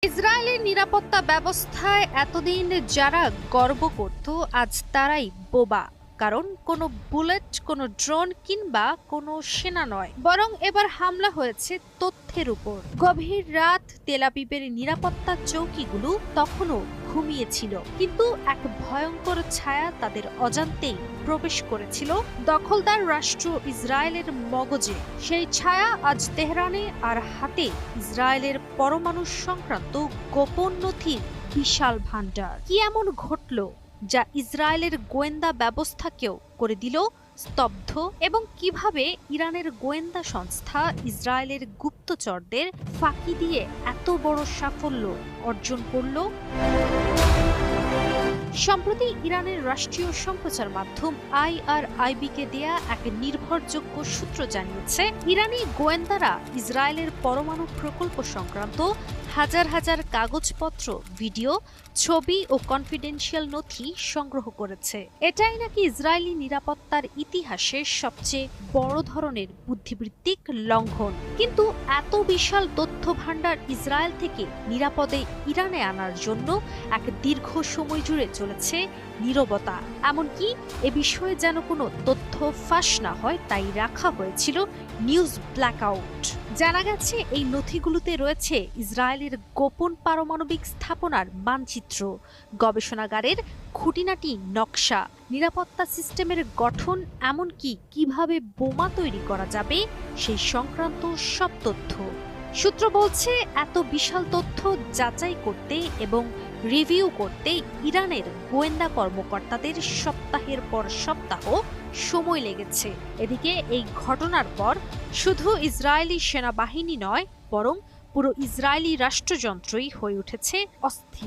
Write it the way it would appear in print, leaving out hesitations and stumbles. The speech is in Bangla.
ইসরায়েলের নিরাপত্তা ব্যবস্থায় এতদিন যারা গর্ব করত আজ তারাই বোবা। কারণ কোনো বুলেট, কোনো ড্রোন কিংবা কোনো সেনা নয়, বরং এবার হামলা হয়েছে তথ্যের উপর। গভীর রাত তেল আবিবের নিরাপত্তা চৌকিগুলো তখনও ঘুমিয়েছিল, কিন্তু এক ভয়ঙ্কর ছায়া তাদের অজান্তেই প্রবেশ করেছিল দখলদার রাষ্ট্র ইসরায়েলের মগজে। সেই ছায়া আজ তেহরানে আর হাতে ইসরায়েলের পরমাণু সংক্রান্ত গোপন নথির বিশাল ভান্ডার। কি এমন ঘটল যা ইসরায়েলের গোয়েন্দা ব্যবস্থাকেও করে দিল স্তব্ধ, এবং কিভাবে ইরানের গোয়েন্দা সংস্থা ইসরায়েলের গুপ্তচরদের ফাঁকি দিয়ে এত বড় সাফল্য অর্জন করল? সম্প্রতি ইরানের রাষ্ট্রীয় সম্প্রচার মাধ্যম IRIB-কে দেয়া এক নির্ভরযোগ্য সূত্র জানিয়েছে, ইরানি গোয়েন্দারা ইসরায়েলের পরমাণু প্রকল্প সংক্রান্ত হাজার হাজার কাগজপত্র, ভিডিও, ছবি ও কনফিডেন্সিয়াল নথি সংগ্রহ করেছে। এটাই নাকি ইসরায়েলি নিরাপত্তার ইতিহাসে সবচেয়ে বড় ধরনের বুদ্ধিবৃত্তিক লঙ্ঘন। কিন্তু এত বিশাল তথ্য ভান্ডার ইসরায়েল থেকে নিরাপদে ইরানে আনার জন্য এক দীর্ঘ সময় জুড়ে চলেছে নীরবতা। এমনকি এ বিষয়ে যেন কোনো তথ্য ফাঁস না হয় তাই রাখা হয়েছিল নিউজ ব্ল্যাকআউট। জানা গেছে এই নথিগুলোতে রয়েছে ইসরায়েলের গোপন পারমাণবিক স্থাপনার মানচিত্র, গবেষণাগারের খুঁটিনাটি নকশা, নিরাপত্তা সিস্টেমের গঠন, এমনকি কিভাবে বোমা তৈরি করা যাবে সেই সংক্রান্ত সব তথ্য। সূত্র বলছে, এত বিশাল তথ্য যাচাই করতে এবং রিভিউ করতে ইরানের গোয়েন্দা কর্মকর্তাদের সপ্তাহের পর সপ্তাহ সময় লেগেছে। এদিকে এই ঘটনার পর শুধু ইসরায়েলি সেনাবাহিনী নয়, বরং পুরো ইসরায়েলি রাষ্ট্রযন্ত্রই হয়ে উঠেছে অস্থির।